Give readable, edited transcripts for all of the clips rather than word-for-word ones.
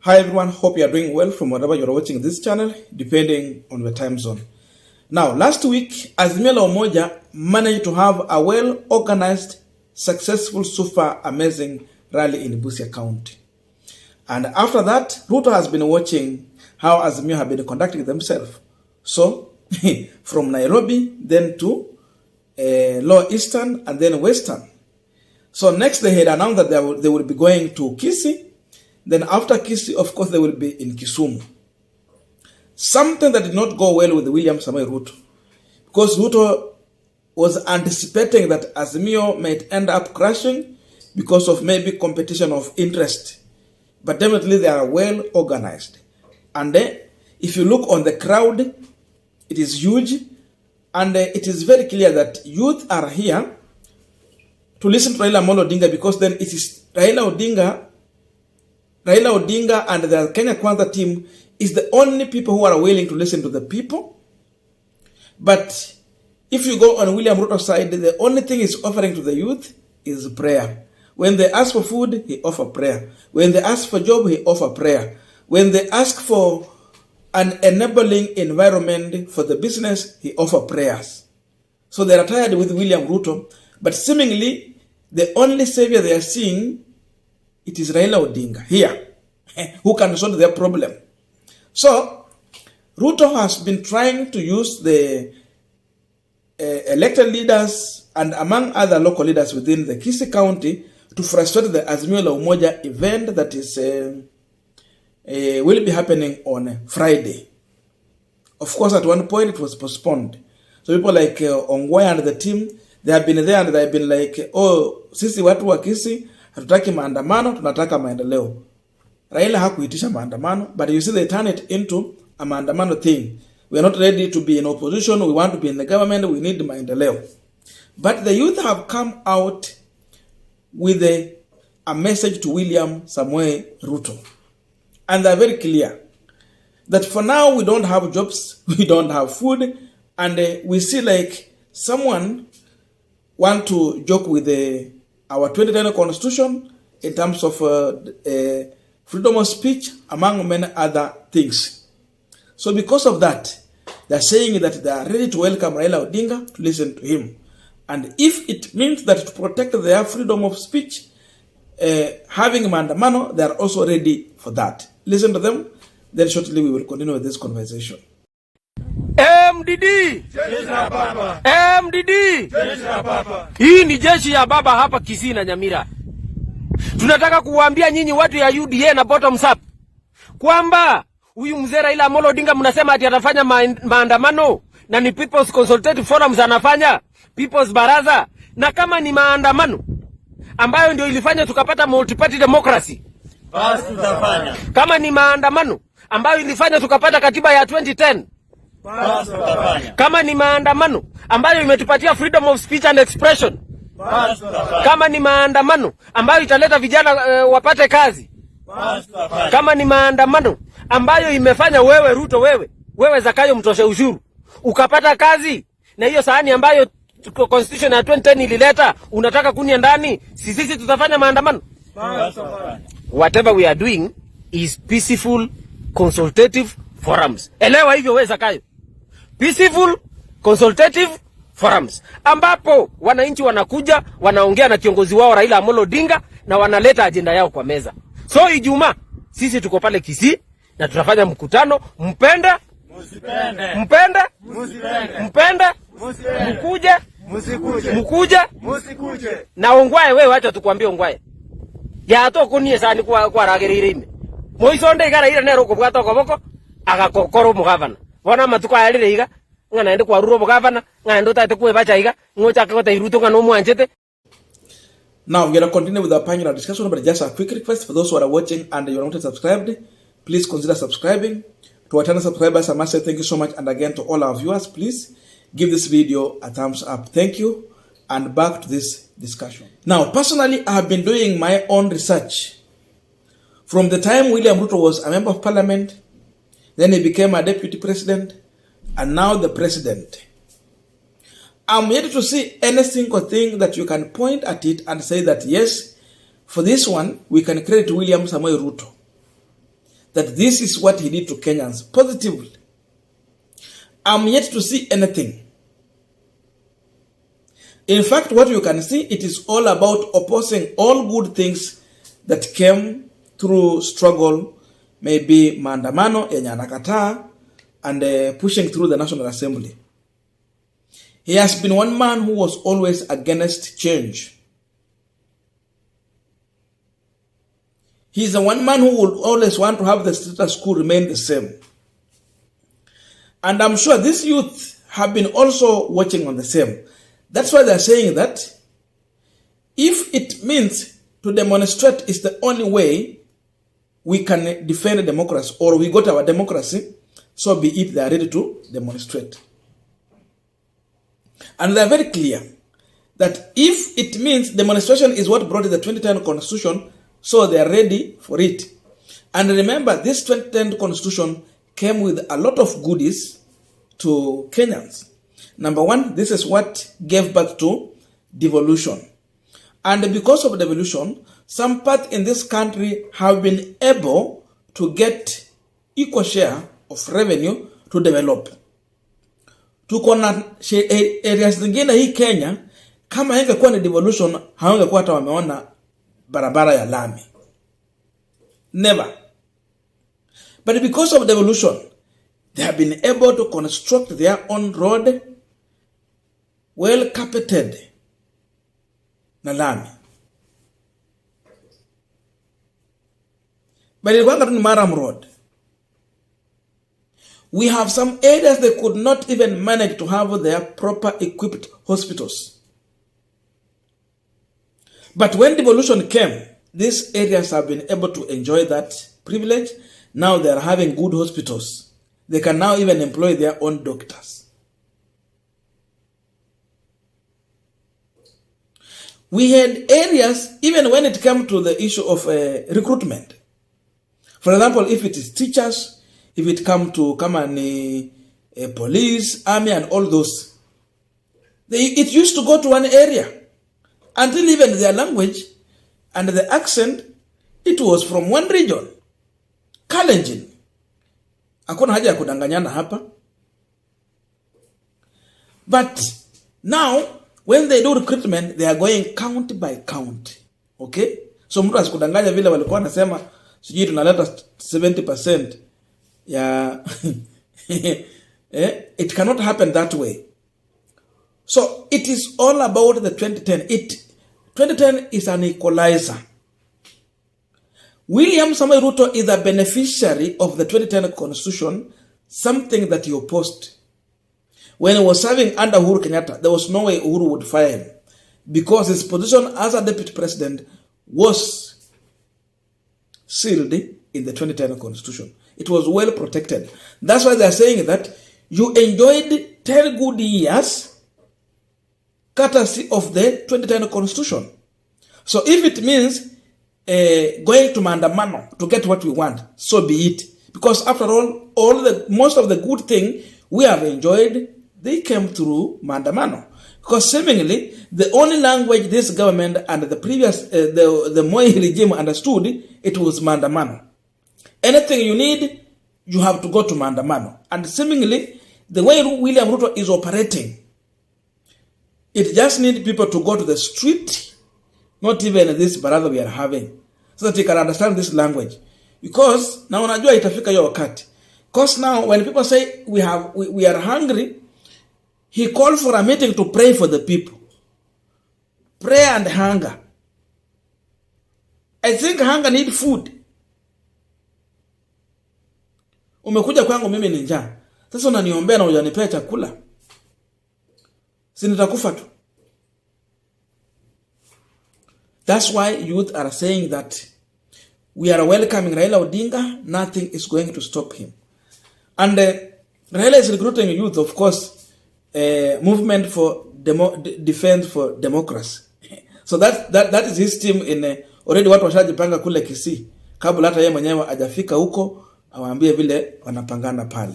Hi everyone, hope you are doing well from wherever you're watching this channel, depending on the time zone. Now, last week, Azimio la Umoja managed to have a well-organized, successful, super amazing rally in Busia County. And after that, Ruto has been watching how Azimio have been conducting themselves. So, from Nairobi, then to Lower Eastern, and then Western. So next they had announced that they will be going to Kisii. Then after Kisii, of course, they will be in Kisumu. Something that did not go well with William Samoei Ruto. Because Ruto was anticipating that Azimio might end up crashing because of maybe competition of interest. But definitely they are well organized. And if you look on the crowd, it is huge. And it is very clear that youth are here to listen to Raila Amolo Odinga, because then it is Raila Odinga and the Kenya Kwanza team is the only people who are willing to listen to the people. But if you go on William Ruto's side, the only thing he's offering to the youth is prayer. When they ask for food, he offers prayer. When they ask for job, he offers prayer. When they ask for an enabling environment for the business, he offers prayers. So they are tired with William Ruto, but seemingly the only savior they are seeing, it is Raila Odinga here, who can solve their problem. So Ruto has been trying to use the elected leaders and among other local leaders within the Kisii County to frustrate the Azimio la Umoja event that is will be happening on Friday. Of course, at one point it was postponed. So people like Ongwaya and the team, they have been there and they have been like, oh, sisi watu wa Kisii hatutaki maandamano, tunataka maendeleo. Raila hakuitisha maandamano, but you see they turn it into a maandamano thing. We are not ready to be in opposition, we want to be in the government, we need maendeleo. But the youth have come out with a message to William Samoei Ruto. And they are very clear that for now we don't have jobs, we don't have food, and we see like someone want to joke with our 2010 constitution in terms of freedom of speech, among many other things. So because of that, they are saying that they are ready to welcome Raila Odinga to listen to him. And if it means that to protect their freedom of speech, having maandamano, they are also ready for that. Listen to them, then shortly we will continue with this conversation. MDD! MDD! Hii ni jeshi ya baba hapa Kisii na Nyamira. Tunataka kuwaambia nyinyi watu ya UDA na bottoms up kwamba huyu mzee Raila Amolo Odinga mnasema ati atafanya maandamano na ni People's Consultative Forums anafanya, People's Baraza, na kama ni maandamano ambayo ndio ilifanya tukapata multi-party democracy, basi tutafanya. Kama ni maandamano ambayo ilifanya tukapata katiba ya 2010, basi tutafanya. Kama ni maandamano ambayo imetupatia freedom of speech and expression, basi tutafanya. Kama ni maandamano ambayo italeta vijana wapate kazi, basi tutafanya. Kama ni maandamano ambayo imefanya wewe Ruto, wewe Zakayo mtoshe ushuru ukapata kazi, na hiyo sahani ambayo constitution ya 2010 ilileta unataka kunia ndani, sisi tutafanya maandamano. Whatever we are doing is peaceful consultative forums. Elewa hivyo wewe Zakayo. Peaceful consultative forums ambapo wananchi wanakuja wanaongea na kiongozi wao Raila Amolo Odinga na wanaleta agenda yao kwa meza. So Ijumaa sisi tuko pale Kisii na tutafanya mkutano, mpende msipende, mpende msipende, mpende msipende, mkuje msikuje, mkuje msikuje. Na Ongwaye wewe acha tukwambie Ongwaye ya to kunie sani kwa ragirire ime moisonde igara ira nero kubwata koboko agakokoro mugavana bona matuko ayalire iga ngana ende kwa ruro mugavana ngana tate kuwe bacha iga ngocha kota iruto ngano mwanjete. Now we're going to continue with our panel discussion, but just a quick request for those who are watching and you're not subscribed, please consider subscribing. To our channel subscribers, I must say thank you so much, and again to all our viewers, please give this video a thumbs up. Thank you, and back to this discussion. Now, personally, I have been doing my own research. From the time William Ruto was a member of parliament, then he became a deputy president, and now the president. I'm yet to see any single thing that you can point at it and say that, yes, for this one, we can credit William Samoei Ruto. that this is what he did to Kenyans positively. I'm yet to see anything. In fact, what you can see, it is all about opposing all good things that came through struggle, maybe maandamano yenye anakataa, and pushing through the National Assembly. He has been one man who was always against change. He is the one man who would always want to have the status quo remain the same. And I'm sure these youth have been also watching on the same. That's why they're saying that if it means to demonstrate is the only way we can defend democracy, or we got our democracy, so be it, they are ready to demonstrate. And they're very clear that if it means demonstration is what brought the 2010 Constitution, so they are ready for it. And remember, this 2010 Constitution came with a lot of goodies to Kenyans. Number one, this is what gave birth to devolution. And because of devolution, some parts in this country have been able to get equal share of revenue to develop. Tuko na areas zingine hii Kenya, kama ingekuwa ni devolution, hawangekuwa hata wameona barabara ya lami. Never. But because of devolution, they have been able to construct their own road, well carpeted na lami. But ilikuwa tu ni Maram Road. We have some areas they could not even manage to have their proper equipped hospitals. But when devolution came, these areas have been able to enjoy that privilege. Now they are having good hospitals. They can now even employ their own doctors. We had areas, even when it came to the issue of recruitment. For example, if it is teachers, if it come to police, army, and all those, it used to go to one area. Until even their language and the accent, it was from one region. Kalenjin. Hakuna haja ya kudanganyana hapa. But now, when they do recruitment, they are going county by county. Okay? So mtu asikudanganya vile walikuwa nasema, sijui tunaleta 70% ya it cannot happen that way. So it is all about the 2010. 2010 is an equalizer. William Samoei Ruto is a beneficiary of the 2010 Constitution, something that he opposed. When he was serving under Uhuru Kenyatta, there was no way Uhuru would fire him, because his position as a deputy president was sealed in the 2010 Constitution. It was well protected. That's why they are saying that you enjoyed 10 good years courtesy of the 2010 Constitution. So if it means going to maandamano to get what we want, so be it. Because after all most of the good thing we have enjoyed, they came through maandamano. Because seemingly, the only language this government and the previous, the Moi regime understood, it was maandamano. Anything you need, you have to go to maandamano. And seemingly, the way William Ruto is operating, it just needs people to go to the street, not even this baraza we are having, so that you can understand this language. Because now unajua itafika hiyo wakati. Because now when people say we are hungry, he called for a meeting to pray for the people. Prayer and hunger. I think hunger need food. Umekuja kwangu mimi ni njaa. Sasa unaniombea na hujanipea chakula. Si nitakufa tu. That's why youth are saying that we are welcoming Raila Odinga, nothing is going to stop him. And Raila is recruiting youth, of course, movement for defense for democracy. So that is his team in already watu washajipanga kule Kisii. Kabla hata yeye mwenyewe hajafika huko, awaambie vile wanapangana pale.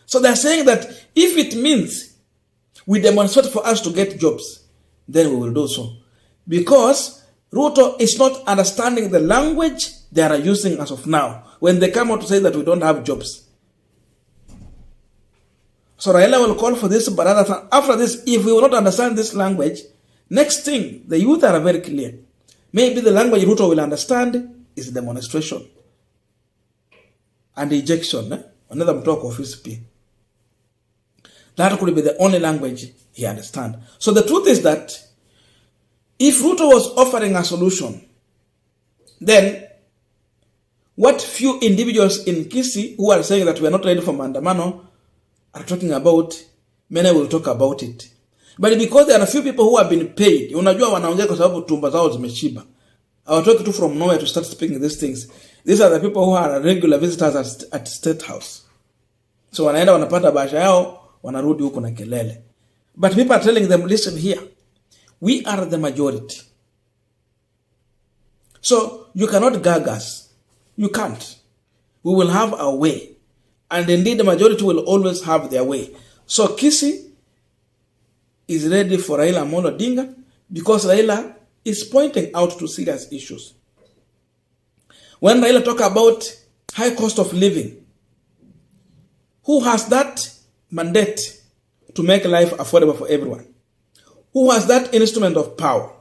So they are saying that if it means we demonstrate for us to get jobs, then we will do so. Because Ruto is not understanding the language they are using as of now when they come out to say that we don't have jobs. So Raila will call for this, but after this, if we will not understand this language, next thing, the youth are very clear. Maybe the language Ruto will understand is demonstration and ejection. Another talk of his P. That could be the only language he understands. So the truth is that if Ruto was offering a solution, then what few individuals in Kisii who are saying that we are not ready for Maandamano are talking about, many will talk about it. But because there are a few people who have been paid, unajua wanaongea kwa sababu tumba zao zimeshiba. Hawatoki tu from nowhere to start speaking these things. These are the people who are regular visitors at Statehouse. So wanaenda wanapata basha yao, wanarudi huko na kelele. But people are telling them, listen here, we are the majority. So you cannot gag us. You can't. We will have our way. And indeed the majority will always have their way. So Kisii is ready for Raila Amolo Odinga because Raila is pointing out to serious issues. When Raila talk about high cost of living, who has that mandate to make life affordable for everyone? Who has that instrument of power?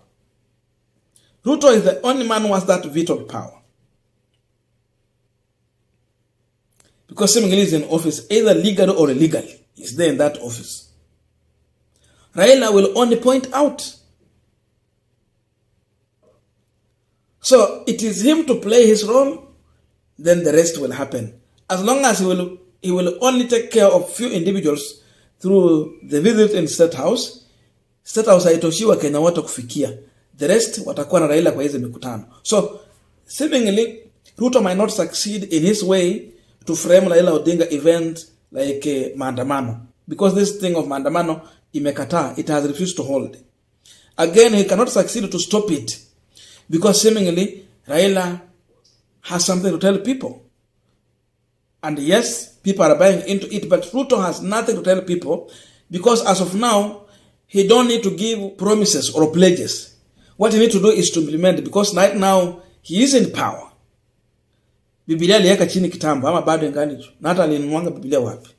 Ruto is the only man who has that veto power. Because seemingly he's in office, either legally or illegally. He's there in that office. Raila will only point out. So it is him to play his role, then the rest will happen. As long as he will only take care of few individuals through the visit in Statehouse. Statehouse haitoshiwa Kenya wote kufikia. The rest watakuwa na Raila kwa hizo mikutano. So seemingly Ruto might not succeed in his way to frame Raila Odinga event like Maandamano. Because this thing of Maandamano imekataa, it has refused to hold. Again, he cannot succeed to stop it. Because seemingly Raila has something to tell people. And yes, people are buying into it, but Ruto has nothing to tell people because as of now, he don't need to give promises or pledges. What he needs to do is to implement because right now, he is in power. Biblia aliweka chini kitambo ama bado ingani tu. Na hata alinuanga Biblia wapi.